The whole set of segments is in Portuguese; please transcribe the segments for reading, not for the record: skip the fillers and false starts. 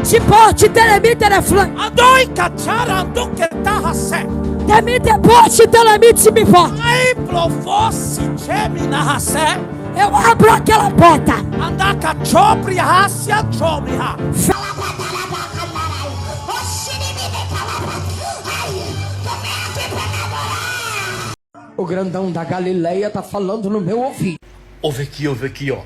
Chipote, telemi, teleflan. Andoi kachara anduke tahase. Temi, depote, telemi, tibifó. Ai plovossi chemi nahase. Eu abro aquela porta. Andaka chopri hasia chomiha. O grandão da Galileia tá falando no meu ouvido. Ouve aqui, ó.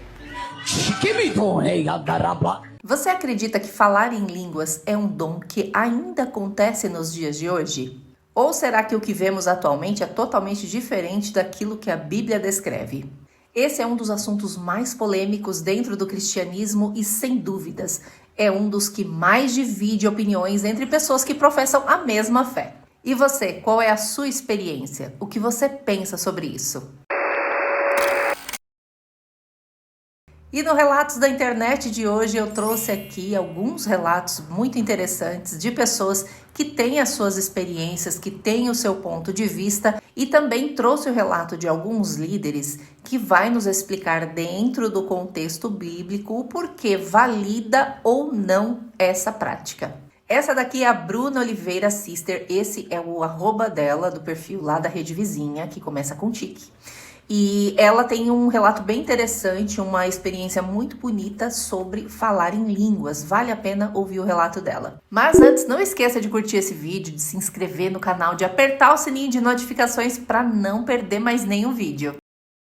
Você acredita que falar em línguas é um dom que ainda acontece nos dias de hoje? Ou será que o que vemos atualmente é totalmente diferente daquilo que a Bíblia descreve? Esse é um dos assuntos mais polêmicos dentro do cristianismo e, sem dúvidas, é um dos que mais divide opiniões entre pessoas que professam a mesma fé. E você, qual é a sua experiência? O que você pensa sobre isso? E no Relatos da Internet de hoje eu trouxe aqui alguns relatos muito interessantes de pessoas que têm as suas experiências, que têm o seu ponto de vista, e também trouxe o relato de alguns líderes que vai nos explicar dentro do contexto bíblico o porquê valida ou não essa prática. Essa daqui é a Bruna Oliveira Sister, esse é o @ dela, do perfil lá da Rede Vizinha, que começa com tique. E ela tem um relato bem interessante, uma experiência muito bonita sobre falar em línguas. Vale a pena ouvir o relato dela. Mas antes, não esqueça de curtir esse vídeo, de se inscrever no canal, de apertar o sininho de notificações para não perder mais nenhum vídeo.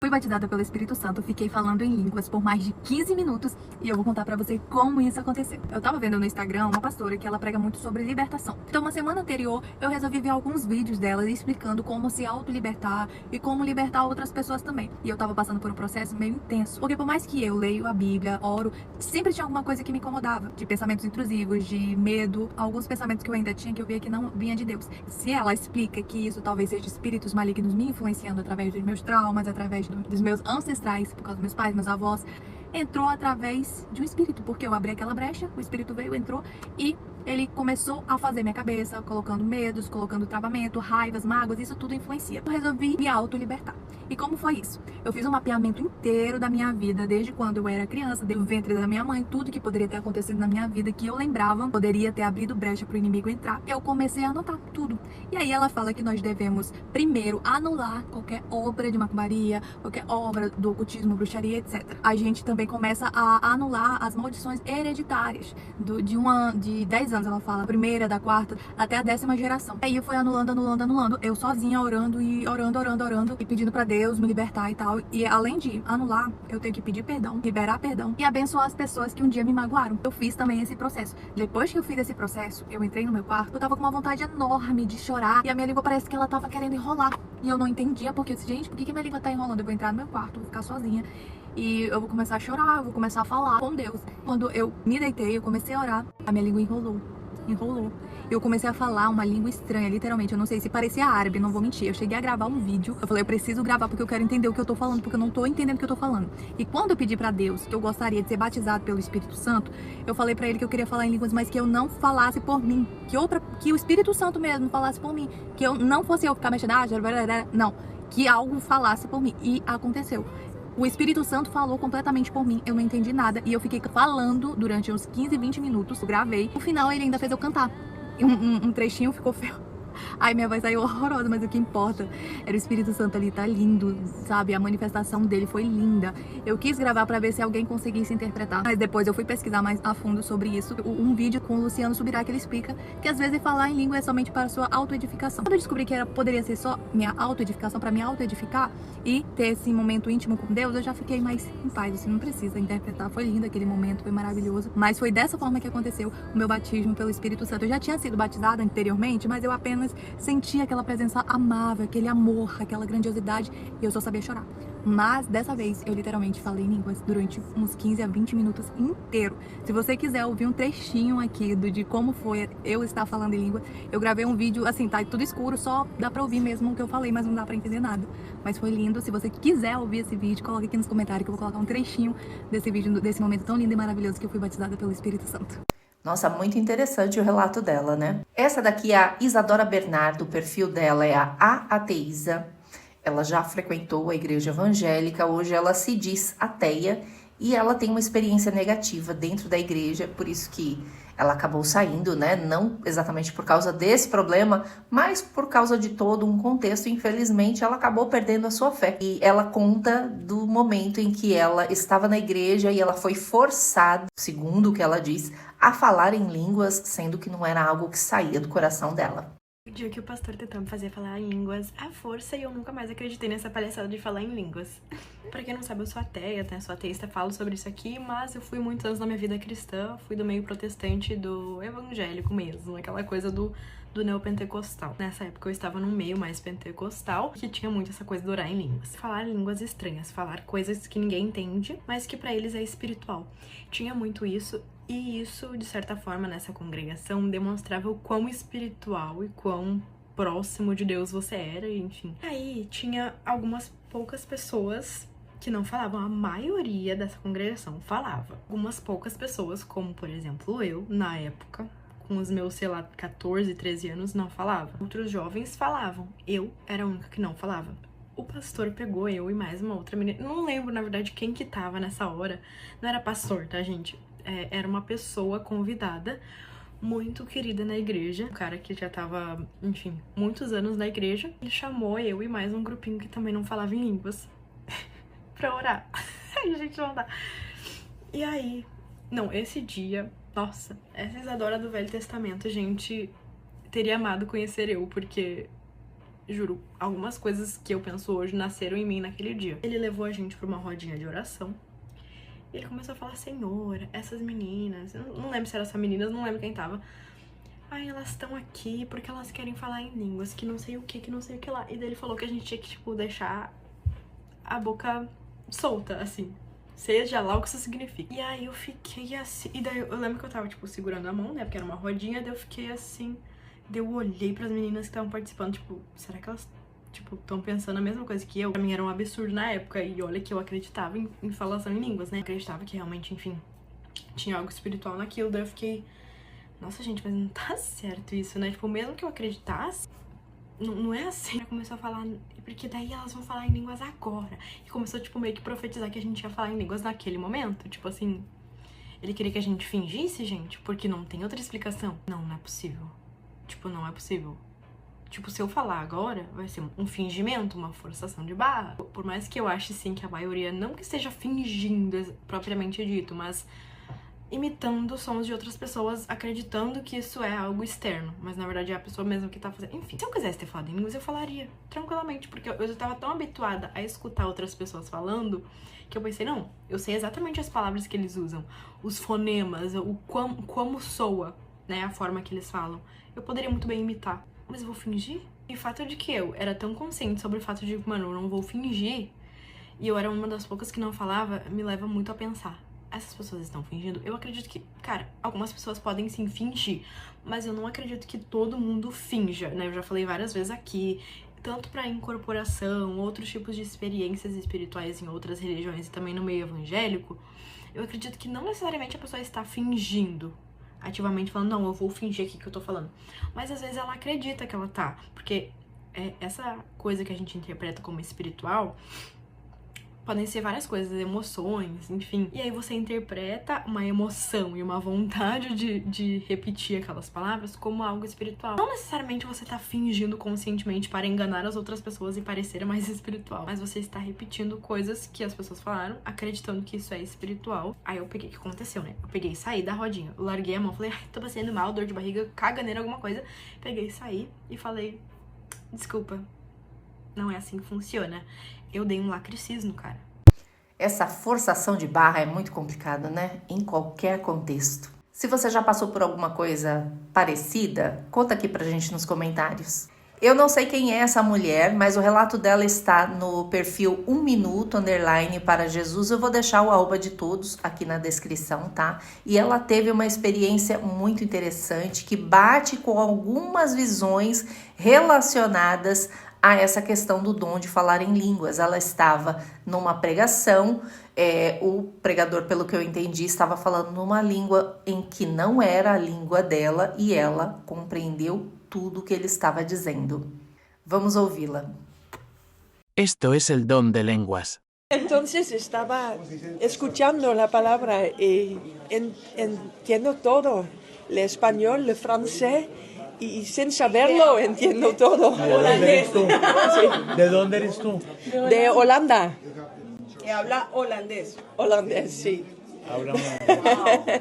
Fui batizada pelo Espírito Santo, fiquei falando em línguas por mais de 15 minutos e eu vou contar pra você como isso aconteceu. Eu tava vendo no Instagram uma pastora que ela prega muito sobre libertação. Então, uma semana anterior, eu resolvi ver alguns vídeos dela explicando como se auto-libertar e como libertar outras pessoas também. E eu tava passando por um processo meio intenso, porque por mais que eu leio a Bíblia, oro, sempre tinha alguma coisa que me incomodava. De pensamentos intrusivos, de medo, alguns pensamentos que eu ainda tinha que eu via que não vinha de Deus. Se ela explica que isso talvez seja espíritos malignos me influenciando através dos meus traumas, através dos meus ancestrais, por causa dos meus pais, meus avós, entrou através de um espírito, porque eu abri aquela brecha, o espírito veio, entrou e ele começou a fazer minha cabeça, colocando medos, colocando travamento, raivas, mágoas, isso tudo influencia. Eu resolvi me auto-libertar. E como foi isso? Eu fiz um mapeamento inteiro da minha vida, desde quando eu era criança, desde o ventre da minha mãe, tudo que poderia ter acontecido na minha vida, que eu lembrava, poderia ter abrido brecha para o inimigo entrar. Eu comecei a anotar tudo. E aí ela fala que nós devemos, primeiro, anular qualquer obra de macumbaria, qualquer obra do ocultismo, bruxaria, etc. A gente também começa a anular as maldições hereditárias de 10 anos, ela fala, a primeira, da quarta, até a 10ª geração. Aí eu fui anulando, eu sozinha orando e pedindo pra Deus me libertar e tal. E além de anular, eu tenho que pedir perdão, liberar perdão e abençoar as pessoas que um dia me magoaram. Eu fiz também esse processo. Depois que eu fiz esse processo, eu entrei no meu quarto, eu tava com uma vontade enorme de chorar e a minha língua parece que ela tava querendo enrolar. E eu não entendia, porque eu disse, gente, por que minha língua tá enrolando? Eu vou entrar no meu quarto, vou ficar sozinha e eu vou começar a chorar, eu vou começar a falar com Deus. Quando eu me deitei, eu comecei a orar, a minha língua enrolou. Eu comecei a falar uma língua estranha, literalmente. Eu não sei se parecia árabe, não vou mentir. Eu cheguei a gravar um vídeo. Eu falei, eu preciso gravar porque eu quero entender o que eu tô falando, porque eu não tô entendendo o que eu tô falando. E quando eu pedi pra Deus que eu gostaria de ser batizado pelo Espírito Santo, eu falei pra ele que eu queria falar em línguas, mas que eu não falasse por mim. Que o Espírito Santo mesmo falasse por mim. Que eu não fosse eu ficar mexendo, não. Que algo falasse por mim. E aconteceu. O Espírito Santo falou completamente por mim, eu não entendi nada e eu fiquei falando durante uns 15, 20 minutos, eu gravei. No final ele ainda fez eu cantar, um trechinho ficou feio. Ai, minha voz saiu horrorosa, mas o que importa era o Espírito Santo ali, tá lindo, sabe? A manifestação dele foi linda. Eu quis gravar pra ver se alguém conseguisse interpretar, mas depois eu fui pesquisar mais a fundo sobre isso. Um vídeo com o Luciano Subirá que ele explica que às vezes falar em língua é somente para sua autoedificação. Quando eu descobri que poderia ser só minha autoedificação, pra me autoedificar e ter esse momento íntimo com Deus, eu já fiquei mais em paz, assim, não precisa interpretar. Foi lindo aquele momento, foi maravilhoso, mas foi dessa forma que aconteceu o meu batismo pelo Espírito Santo. Eu já tinha sido batizada anteriormente, mas eu apenas sentia aquela presença amável, aquele amor, aquela grandiosidade, e eu só sabia chorar. Mas dessa vez eu literalmente falei em línguas durante uns 15 a 20 minutos inteiro. Se você quiser ouvir um trechinho aqui de como foi eu estar falando em língua, eu gravei um vídeo, assim, tá tudo escuro, só dá pra ouvir mesmo o que eu falei, mas não dá pra entender nada. Mas foi lindo. Se você quiser ouvir esse vídeo, coloque aqui nos comentários que eu vou colocar um trechinho desse vídeo, desse momento tão lindo e maravilhoso que eu fui batizada pelo Espírito Santo. Nossa, muito interessante o relato dela, né? Essa daqui é a Isadora Bernardo, o perfil dela é a Ateísa. Ela já frequentou a igreja evangélica, hoje ela se diz ateia e ela tem uma experiência negativa dentro da igreja, por isso que ela acabou saindo, né? Não exatamente por causa desse problema, mas por causa de todo um contexto. Infelizmente, ela acabou perdendo a sua fé. E ela conta do momento em que ela estava na igreja e ela foi forçada, segundo o que ela diz, a falar em línguas, sendo que não era algo que saía do coração dela. O dia que o pastor tentou me fazer falar em línguas à força e eu nunca mais acreditei nessa palhaçada de falar em línguas. Pra quem não sabe, eu sou ateia, né? Sou ateísta, falo sobre isso aqui, mas eu fui muitos anos na minha vida cristã, fui do meio protestante, do evangélico mesmo, aquela coisa do neopentecostal. Nessa época eu estava num meio mais pentecostal, que tinha muito essa coisa de orar em línguas. Falar línguas estranhas, falar coisas que ninguém entende, mas que pra eles é espiritual. Tinha muito isso. E isso, de certa forma, nessa congregação, demonstrava o quão espiritual e quão próximo de Deus você era, enfim. Aí tinha algumas poucas pessoas que não falavam, a maioria dessa congregação falava. Algumas poucas pessoas, como por exemplo eu, na época, com os meus, sei lá, 14, 13 anos, não falava. Outros jovens falavam, eu era a única que não falava. O pastor pegou eu e mais uma outra menina, não lembro na verdade quem que tava nessa hora, não era pastor, tá gente? Era uma pessoa convidada, muito querida na igreja, um cara que já tava, enfim, muitos anos na igreja. Ele chamou eu e mais um grupinho que também não falava em línguas pra orar. Ai, gente, não dá. E aí, não, esse dia, nossa, essa Isadora do Velho Testamento, gente, teria amado conhecer eu, porque, juro, algumas coisas que eu penso hoje nasceram em mim naquele dia. Ele levou a gente pra uma rodinha de oração. E ele começou a falar, Senhor, essas meninas, não lembro se eram essas meninas, não lembro quem tava. Ai, elas estão aqui porque elas querem falar em línguas, que não sei o que não sei o que lá. E daí ele falou que a gente tinha que, tipo, deixar a boca solta, assim. Seja lá o que isso significa. E aí eu fiquei assim, e daí eu lembro que eu tava, tipo, segurando a mão, né, porque era uma rodinha, daí eu fiquei assim, daí eu olhei pras meninas que estavam participando, tipo, será que elas... tipo, estão pensando a mesma coisa que eu. Pra mim era um absurdo na época, e olha que eu acreditava em falação em línguas, né? Eu acreditava que realmente, enfim, tinha algo espiritual naquilo, daí eu fiquei... Nossa, gente, mas não tá certo isso, né? Tipo, mesmo que eu acreditasse, não é assim. Ela começou a falar, porque daí elas vão falar em línguas agora. E começou, tipo, meio que profetizar que a gente ia falar em línguas naquele momento. Tipo assim, ele queria que a gente fingisse, gente, porque não tem outra explicação. Não é possível. Tipo, não é possível. Tipo, se eu falar agora, vai ser um fingimento, uma forçação de barra. Por mais que eu ache, sim, que a maioria não que esteja fingindo, propriamente dito, mas imitando sons de outras pessoas, acreditando que isso é algo externo. Mas, na verdade, é a pessoa mesmo que tá fazendo. Enfim, se eu quisesse ter falado em línguas, eu falaria, tranquilamente. Porque eu já tava tão habituada a escutar outras pessoas falando, que eu pensei, não, eu sei exatamente as palavras que eles usam, os fonemas, como soa, né, a forma que eles falam. Eu poderia muito bem imitar. Mas eu vou fingir? E o fato de que eu era tão consciente sobre o fato de, mano, eu não vou fingir, e eu era uma das poucas que não falava, me leva muito a pensar. Essas pessoas estão fingindo? Eu acredito que, cara, algumas pessoas podem sim fingir, mas eu não acredito que todo mundo finja, né? Eu já falei várias vezes aqui, tanto pra incorporação, outros tipos de experiências espirituais em outras religiões e também no meio evangélico, eu acredito que não necessariamente a pessoa está fingindo, ativamente falando, não, eu vou fingir aqui que eu tô falando. Mas às vezes ela acredita que ela tá, porque essa coisa que a gente interpreta como espiritual podem ser várias coisas, emoções, enfim. E aí você interpreta uma emoção e uma vontade de repetir aquelas palavras como algo espiritual. Não necessariamente você tá fingindo conscientemente para enganar as outras pessoas e parecer mais espiritual, mas você está repetindo coisas que as pessoas falaram, acreditando que isso é espiritual. Aí eu peguei, o que aconteceu, né? Eu peguei e saí da rodinha, eu larguei a mão, falei, ai, tô passando mal, dor de barriga, caganeira, alguma coisa. Peguei, saí e falei, desculpa, não é assim que funciona. Eu dei um lacricismo, cara. Essa forçação de barra é muito complicada, né? Em qualquer contexto. Se você já passou por alguma coisa parecida, conta aqui pra gente nos comentários. Eu não sei quem é essa mulher, mas o relato dela está no perfil 1 minuto _ para Jesus. Eu vou deixar o @ de todos aqui na descrição, tá? E ela teve uma experiência muito interessante que bate com algumas visões relacionadas a essa questão do dom de falar em línguas. Ela estava numa pregação, o pregador, pelo que eu entendi, estava falando numa língua em que não era a língua dela e ela compreendeu tudo o que ele estava dizendo. Vamos ouvi-la. Esto es el don de lenguas. Entonces estaba escuchando la palabra y entiendo todo, el español, el francés, y sin saberlo entiendo todo. ¿De dónde eres tú? De Holanda. Que habla holandés. Holandés, sí.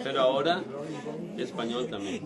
Pero ahora español también.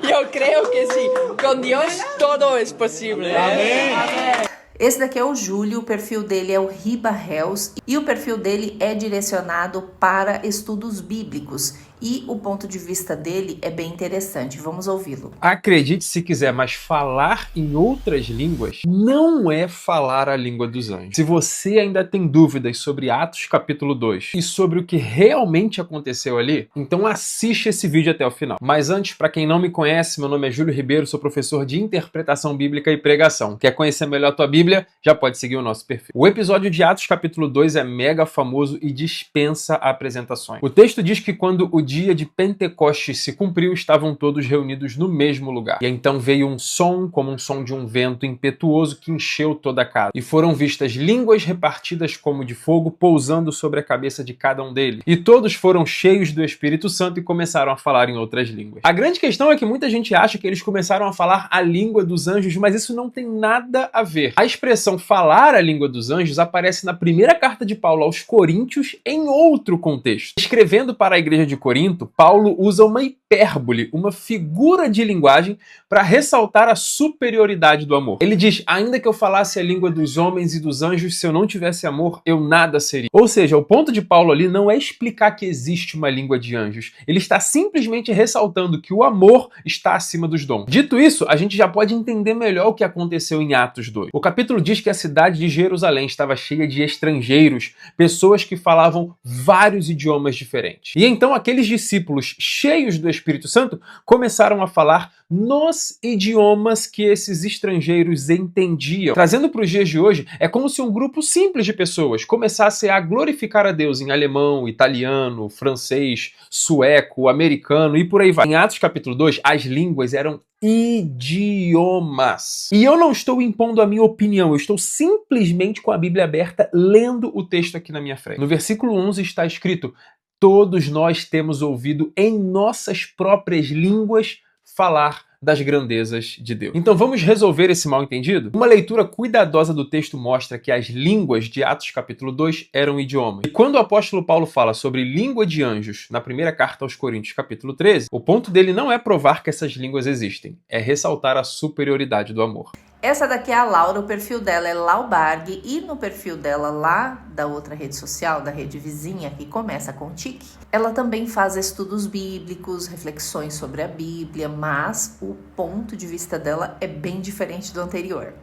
Yo creo que sí. Con Dios todo es posible. Amém. Esse daqui é o Júlio, o perfil dele é o Riba Hells e o perfil dele é direcionado para estudos bíblicos. E o ponto de vista dele é bem interessante. Vamos ouvi-lo. Acredite se quiser, mas falar em outras línguas não é falar a língua dos anjos. Se você ainda tem dúvidas sobre Atos capítulo 2 e sobre o que realmente aconteceu ali, então assiste esse vídeo até o final. Mas antes, para quem não me conhece, meu nome é Júlio Ribeiro, sou professor de interpretação bíblica e pregação. Quer conhecer melhor a tua Bíblia? Já pode seguir o nosso perfil. O episódio de Atos capítulo 2 é mega famoso e dispensa apresentações. O texto diz que quando o dia de Pentecostes se cumpriu, estavam todos reunidos no mesmo lugar. E então veio um som, como um som de um vento impetuoso que encheu toda a casa. E foram vistas línguas repartidas como de fogo, pousando sobre a cabeça de cada um deles. E todos foram cheios do Espírito Santo e começaram a falar em outras línguas. A grande questão é que muita gente acha que eles começaram a falar a língua dos anjos, mas isso não tem nada a ver. A expressão falar a língua dos anjos aparece na primeira carta de Paulo aos Coríntios em outro contexto. Escrevendo para a igreja de Corinto, Paulo usa uma hipérbole, uma figura de linguagem para ressaltar a superioridade do amor. Ele diz, ainda que eu falasse a língua dos homens e dos anjos, se eu não tivesse amor, eu nada seria. Ou seja, o ponto de Paulo ali não é explicar que existe uma língua de anjos. Ele está simplesmente ressaltando que o amor está acima dos dons. Dito isso, a gente já pode entender melhor o que aconteceu em Atos 2. O capítulo diz que a cidade de Jerusalém estava cheia de estrangeiros, pessoas que falavam vários idiomas diferentes. E então aqueles discípulos cheios do Espírito Santo começaram a falar nos idiomas que esses estrangeiros entendiam. Trazendo para os dias de hoje, é como se um grupo simples de pessoas começasse a glorificar a Deus em alemão, italiano, francês, sueco, americano e por aí vai. Em Atos capítulo 2, as línguas eram idiomas. E eu não estou impondo a minha opinião, eu estou simplesmente com a Bíblia aberta, lendo o texto aqui na minha frente. No versículo 11 está escrito: todos nós temos ouvido em nossas próprias línguas falar das grandezas de Deus. Então vamos resolver esse mal-entendido? Uma leitura cuidadosa do texto mostra que as línguas de Atos capítulo 2 eram idiomas. E quando o apóstolo Paulo fala sobre língua de anjos na primeira carta aos Coríntios capítulo 13, o ponto dele não é provar que essas línguas existem, é ressaltar a superioridade do amor. Essa daqui é a Laura, o perfil dela é Laubarg e no perfil dela lá da outra rede social, da rede vizinha, que começa com tique, ela também faz estudos bíblicos, reflexões sobre a Bíblia, mas o ponto de vista dela é bem diferente do anterior.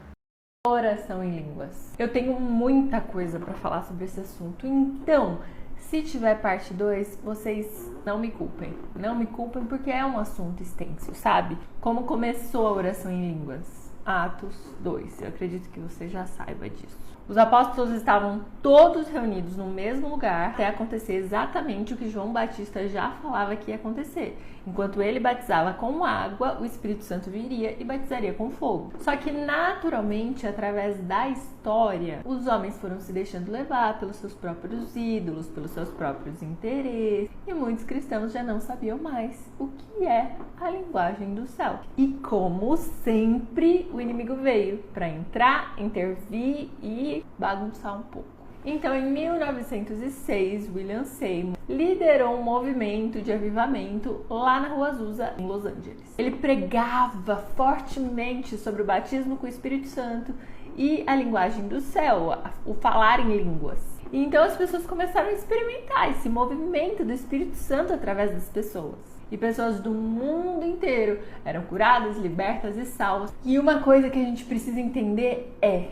Oração em línguas. Eu tenho muita coisa para falar sobre esse assunto, então se tiver parte 2, vocês não me culpem. Não me culpem porque é um assunto extenso, sabe? Como começou a oração em línguas? Atos 2, eu acredito que você já saiba disso. Os apóstolos estavam todos reunidos no mesmo lugar até acontecer exatamente o que João Batista já falava que ia acontecer. Enquanto ele batizava com água, o Espírito Santo viria e batizaria com fogo. Só que naturalmente, através da história, os homens foram se deixando levar pelos seus próprios ídolos, pelos seus próprios interesses. E muitos cristãos já não sabiam mais o que é a linguagem do céu. E como sempre, o inimigo veio para entrar, intervir e bagunçar um pouco. Então, em 1906, William Seymour liderou um movimento de avivamento lá na Rua Azusa, em Los Angeles. Ele pregava fortemente sobre o batismo com o Espírito Santo e a linguagem do céu, o falar em línguas. E então as pessoas começaram a experimentar esse movimento do Espírito Santo através das pessoas. E pessoas do mundo inteiro eram curadas, libertas e salvas. E uma coisa que a gente precisa entender é: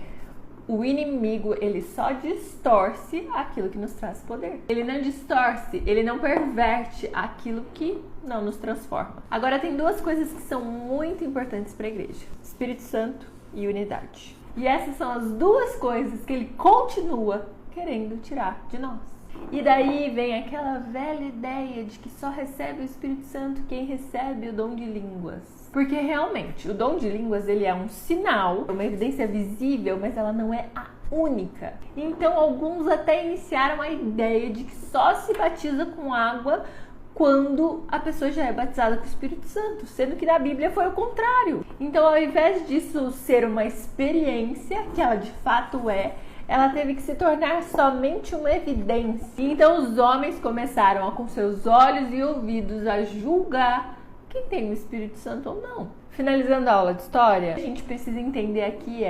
o inimigo, ele só distorce aquilo que nos traz poder. Ele não distorce, ele não perverte aquilo que não nos transforma. Agora tem duas coisas que são muito importantes para a igreja: Espírito Santo e unidade. E essas são as duas coisas que ele continua querendo tirar de nós. E daí vem aquela velha ideia de que só recebe o Espírito Santo quem recebe o dom de línguas. Porque realmente, o dom de línguas, ele é um sinal, uma evidência visível, mas ela não é a única. Então alguns até iniciaram a ideia de que só se batiza com água quando a pessoa já é batizada com o Espírito Santo, sendo que na Bíblia foi o contrário. Então, ao invés disso ser uma experiência, que ela de fato é, ela teve que se tornar somente uma evidência. Então, os homens começaram com seus olhos e ouvidos a julgar quem tem o Espírito Santo ou não. Finalizando a aula de história, a gente precisa entender aqui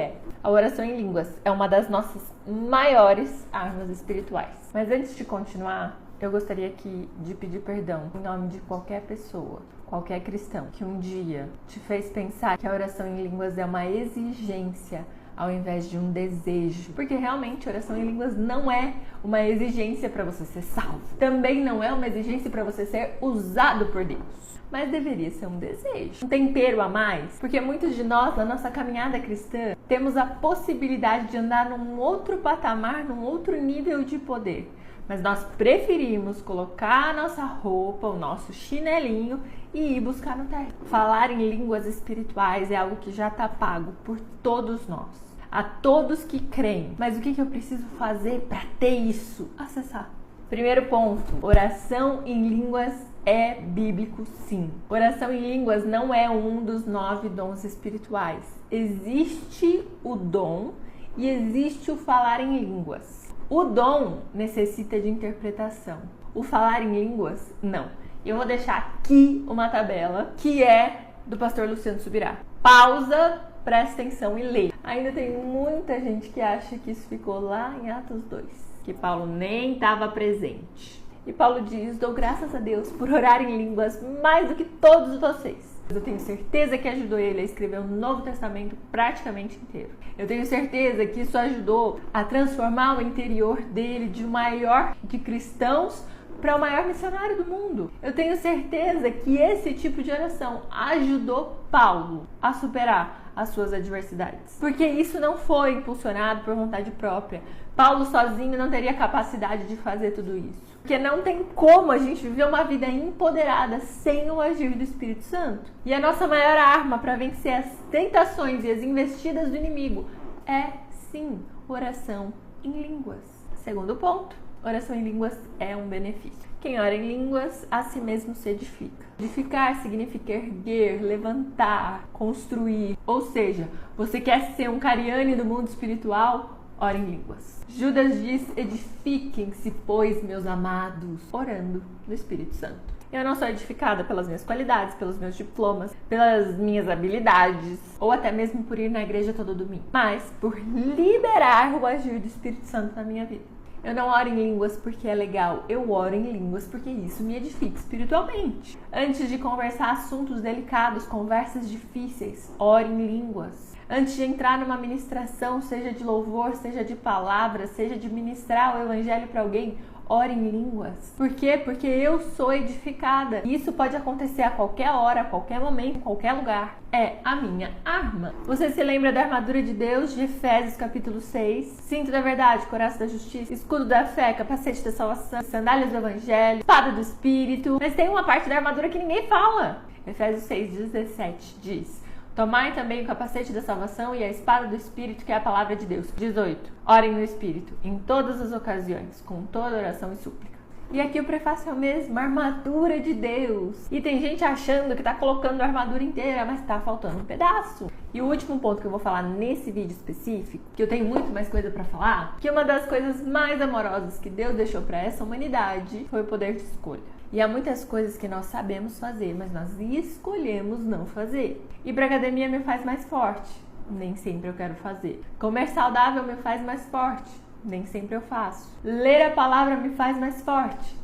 a oração em línguas é uma das nossas maiores armas espirituais. Mas antes de continuar, eu gostaria aqui de pedir perdão em nome de qualquer pessoa, qualquer cristão, que um dia te fez pensar que a oração em línguas é uma exigência ao invés de um desejo. Porque realmente oração em línguas não é uma exigência para você ser salvo. Também não é uma exigência para você ser usado por Deus. Mas deveria ser um desejo, um tempero a mais, porque muitos de nós, na nossa caminhada cristã, temos a possibilidade de andar num outro patamar, num outro nível de poder. Mas nós preferimos colocar a nossa roupa, o nosso chinelinho e ir buscar no terreno. Falar em línguas espirituais é algo que já está pago por todos nós, a todos que creem. Mas o que eu preciso fazer para ter isso? Acessar. Primeiro ponto, oração em línguas é bíblico, sim. Oração em línguas não é um dos 9 dons espirituais. Existe o dom e existe o falar em línguas. O dom necessita de interpretação. O falar em línguas, não. Eu vou deixar aqui uma tabela que é do pastor Luciano Subirá. Pausa, presta atenção e lê. Ainda tem muita gente que acha que isso ficou lá em Atos 2, que Paulo nem estava presente. E Paulo diz: dou graças a Deus por orar em línguas mais do que todos vocês. Eu tenho certeza que ajudou ele a escrever o Novo Testamento praticamente inteiro. Eu tenho certeza que isso ajudou a transformar o interior dele de maior de cristãos para o maior missionário do mundo. Eu tenho certeza que esse tipo de oração ajudou Paulo a superar as suas adversidades. Porque isso não foi impulsionado por vontade própria. Paulo sozinho não teria capacidade de fazer tudo isso. Porque não tem como a gente viver uma vida empoderada sem o agir do Espírito Santo. E a nossa maior arma para vencer as tentações e as investidas do inimigo é, sim, oração em línguas. Segundo ponto, oração em línguas é um benefício. Quem ora em línguas, a si mesmo se edifica. Edificar significa erguer, levantar, construir. Ou seja, você quer ser um Cariani do mundo espiritual? Ora em línguas. Judas diz: edifiquem-se, pois, meus amados, orando no Espírito Santo. Eu não sou edificada pelas minhas qualidades, pelos meus diplomas, pelas minhas habilidades, ou até mesmo por ir na igreja todo domingo, mas por liberar o agir do Espírito Santo na minha vida. Eu não oro em línguas porque é legal, eu oro em línguas porque isso me edifica espiritualmente. Antes de conversar assuntos delicados, conversas difíceis, ore em línguas. Antes de entrar numa ministração, seja de louvor, seja de palavra, seja de ministrar o evangelho para alguém, ore em línguas. Por quê? Porque eu sou edificada. E isso pode acontecer a qualquer hora, a qualquer momento, em qualquer lugar. É a minha arma. Você se lembra da armadura de Deus, de Efésios capítulo 6? Cinto da verdade, coraça da justiça, escudo da fé, capacete da salvação, sandálias do evangelho, espada do espírito. Mas tem uma parte da armadura que ninguém fala. Efésios 6:17 diz: tomai também o capacete da salvação e a espada do Espírito, que é a palavra de Deus. 18. Orem no Espírito, em todas as ocasiões, com toda oração e súplica. E aqui o prefácio é o mesmo, a armadura de Deus. E tem gente achando que tá colocando a armadura inteira, mas tá faltando um pedaço. E o último ponto que eu vou falar nesse vídeo específico, que eu tenho muito mais coisa pra falar, que uma das coisas mais amorosas que Deus deixou pra essa humanidade foi o poder de escolha. E há muitas coisas que nós sabemos fazer, mas nós escolhemos não fazer. Ir pra academia me faz mais forte. Nem sempre eu quero fazer. Comer saudável me faz mais forte. Nem sempre eu faço. Ler a palavra me faz mais forte.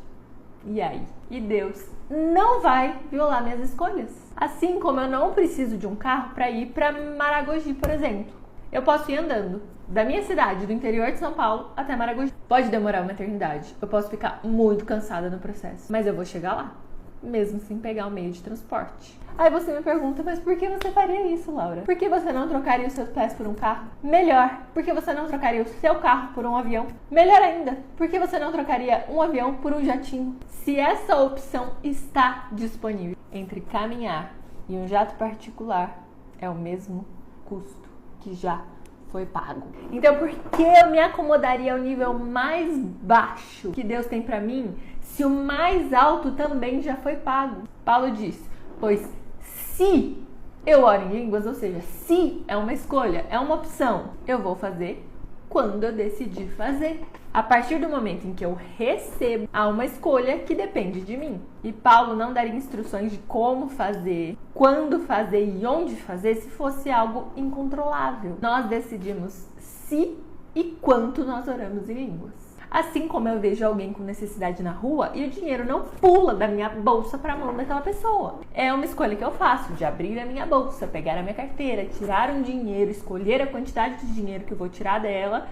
E aí? E Deus não vai violar minhas escolhas. Assim como eu não preciso de um carro para ir para Maragogi, por exemplo. Eu posso ir andando da minha cidade, do interior de São Paulo, até Maragogi. Pode demorar uma eternidade. Eu posso ficar muito cansada no processo. Mas eu vou chegar lá, mesmo sem pegar o meio de transporte. Aí você me pergunta: mas por que você faria isso, Laura? Por que você não trocaria os seus pés por um carro? Melhor, por que você não trocaria o seu carro por um avião? Melhor ainda, por que você não trocaria um avião por um jatinho? Se essa opção está disponível, entre caminhar e um jato particular, é o mesmo custo que já foi pago. Então, por que eu me acomodaria ao nível mais baixo que Deus tem para mim, se o mais alto também já foi pago? Paulo diz, pois se eu oro em línguas, ou seja, se é uma escolha, é uma opção, eu vou fazer quando eu decidir fazer. A partir do momento em que eu recebo, há uma escolha que depende de mim. E Paulo não daria instruções de como fazer, quando fazer e onde fazer se fosse algo incontrolável. Nós decidimos se e quanto nós oramos em línguas. Assim como eu vejo alguém com necessidade na rua e o dinheiro não pula da minha bolsa para a mão daquela pessoa. É uma escolha que eu faço de abrir a minha bolsa, pegar a minha carteira, tirar um dinheiro, escolher a quantidade de dinheiro que eu vou tirar dela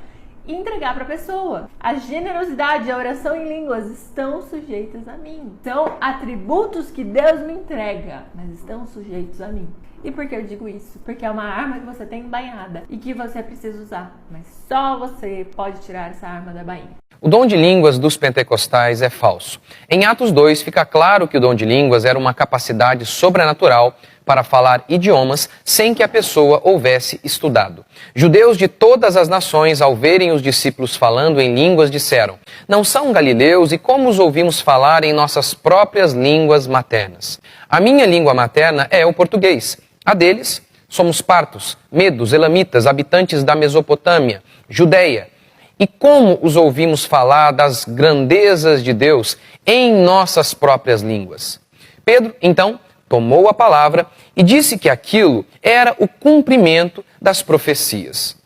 e entregar para a pessoa. A generosidade e a oração em línguas estão sujeitas a mim. São atributos que Deus me entrega, mas estão sujeitos a mim. E por que eu digo isso? Porque é uma arma que você tem embainhada e que você precisa usar, mas só você pode tirar essa arma da bainha. O dom de línguas dos pentecostais é falso. Em Atos 2 fica claro que o dom de línguas era uma capacidade sobrenatural para falar idiomas sem que a pessoa houvesse estudado. Judeus de todas as nações, ao verem os discípulos falando em línguas, disseram: não são galileus e como os ouvimos falar em nossas próprias línguas maternas? A minha língua materna é o português. A deles somos partos, medos, elamitas, habitantes da Mesopotâmia, Judeia. E como os ouvimos falar das grandezas de Deus em nossas próprias línguas? Pedro, então, tomou a palavra e disse que aquilo era o cumprimento das profecias.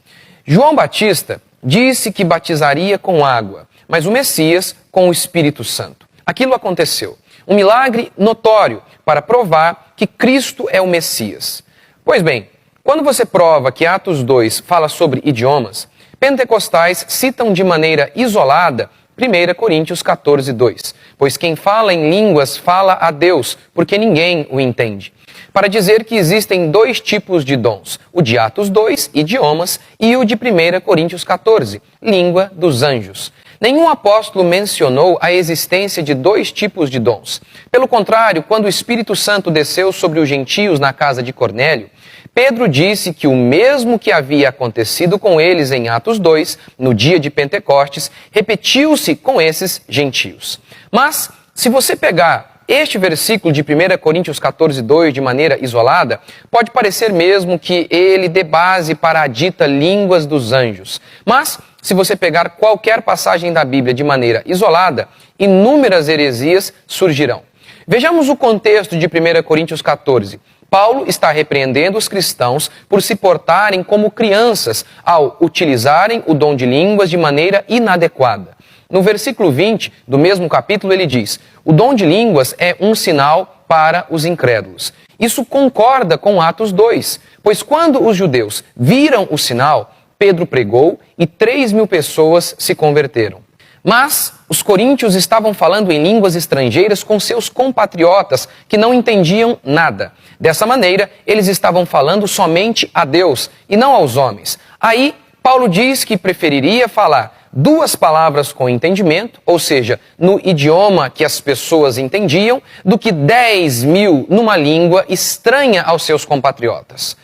João Batista disse que batizaria com água, mas o Messias com o Espírito Santo. Aquilo aconteceu. Um milagre notório para provar que Cristo é o Messias. Pois bem, quando você prova que Atos 2 fala sobre idiomas, pentecostais citam de maneira isolada 1 Coríntios 14, 2. Pois quem fala em línguas fala a Deus, porque ninguém o entende. Para dizer que existem dois tipos de dons, o de Atos 2, idiomas, e o de 1 Coríntios 14, língua dos anjos. Nenhum apóstolo mencionou a existência de dois tipos de dons. Pelo contrário, quando o Espírito Santo desceu sobre os gentios na casa de Cornélio, Pedro disse que o mesmo que havia acontecido com eles em Atos 2, no dia de Pentecostes, repetiu-se com esses gentios. Mas, se você pegar este versículo de 1 Coríntios 14, 2 de maneira isolada, pode parecer mesmo que ele dê base para a dita línguas dos anjos. Mas, se você pegar qualquer passagem da Bíblia de maneira isolada, inúmeras heresias surgirão. Vejamos o contexto de 1 Coríntios 14. Paulo está repreendendo os cristãos por se portarem como crianças ao utilizarem o dom de línguas de maneira inadequada. No versículo 20 do mesmo capítulo ele diz: o dom de línguas é um sinal para os incrédulos. Isso concorda com Atos 2, pois quando os judeus viram o sinal, Pedro pregou e 3.000 pessoas se converteram. Mas os coríntios estavam falando em línguas estrangeiras com seus compatriotas que não entendiam nada. Dessa maneira, eles estavam falando somente a Deus e não aos homens. Aí, Paulo diz que preferiria falar 2 palavras com entendimento, ou seja, no idioma que as pessoas entendiam, do que 10.000 numa língua estranha aos seus compatriotas.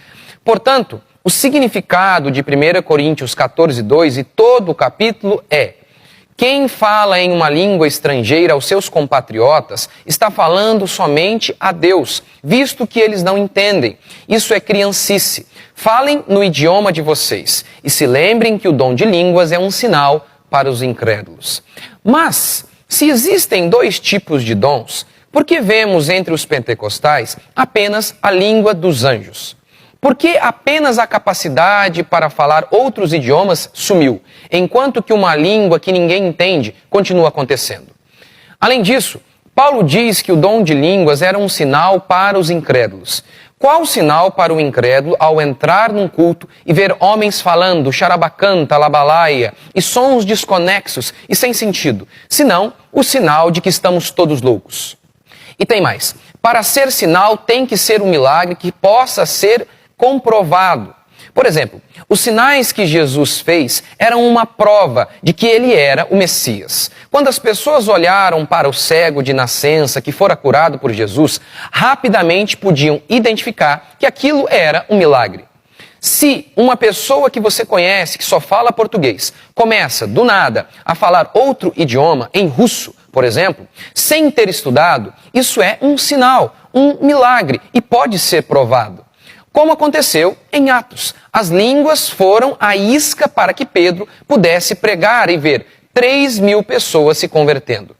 Portanto, o significado de 1 Coríntios 14, 2 e todo o capítulo é: quem fala em uma língua estrangeira aos seus compatriotas está falando somente a Deus, visto que eles não entendem. Isso é criancice. Falem no idioma de vocês e se lembrem que o dom de línguas é um sinal para os incrédulos. Mas, se existem 2 tipos de dons, por que vemos entre os pentecostais apenas a língua dos anjos? Por que apenas a capacidade para falar outros idiomas sumiu, enquanto que uma língua que ninguém entende continua acontecendo? Além disso, Paulo diz que o dom de línguas era um sinal para os incrédulos. Qual o sinal para o incrédulo ao entrar num culto e ver homens falando xarabacanta, labalaia e sons desconexos e sem sentido, senão o sinal de que estamos todos loucos? E tem mais. Para ser sinal, tem que ser um milagre que possa ser comprovado. Por exemplo, os sinais que Jesus fez eram uma prova de que ele era o Messias. Quando as pessoas olharam para o cego de nascença que fora curado por Jesus, rapidamente podiam identificar que aquilo era um milagre. Se uma pessoa que você conhece, que só fala português, começa, do nada, a falar outro idioma, em russo, por exemplo, sem ter estudado, isso é um sinal, um milagre e pode ser provado. Como aconteceu em Atos. As línguas foram a isca para que Pedro pudesse pregar e ver 3.000 pessoas se convertendo.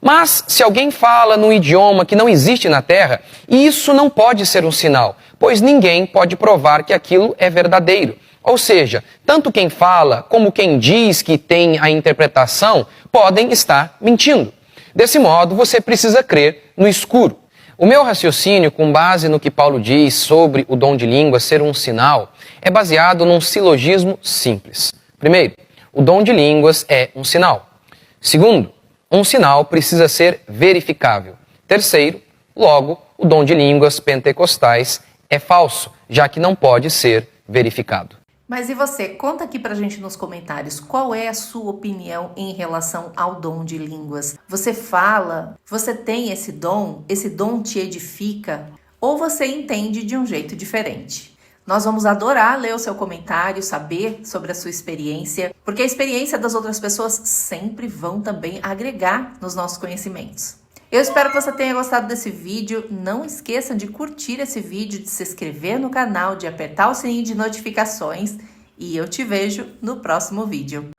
Mas se alguém fala num idioma que não existe na Terra, isso não pode ser um sinal, pois ninguém pode provar que aquilo é verdadeiro. Ou seja, tanto quem fala como quem diz que tem a interpretação podem estar mentindo. Desse modo, você precisa crer no escuro. O meu raciocínio, com base no que Paulo diz sobre o dom de língua ser um sinal, é baseado num silogismo simples. Primeiro, o dom de línguas é um sinal. Segundo, um sinal precisa ser verificável. Terceiro, logo, o dom de línguas pentecostais é falso, já que não pode ser verificado. Mas e você? Conta aqui pra gente nos comentários qual é a sua opinião em relação ao dom de línguas. Você fala? Você tem esse dom? Esse dom te edifica? Ou você entende de um jeito diferente? Nós vamos adorar ler o seu comentário, saber sobre a sua experiência, porque a experiência das outras pessoas sempre vão também agregar nos nossos conhecimentos. Eu espero que você tenha gostado desse vídeo. Não esqueça de curtir esse vídeo, de se inscrever no canal, de apertar o sininho de notificações e eu te vejo no próximo vídeo.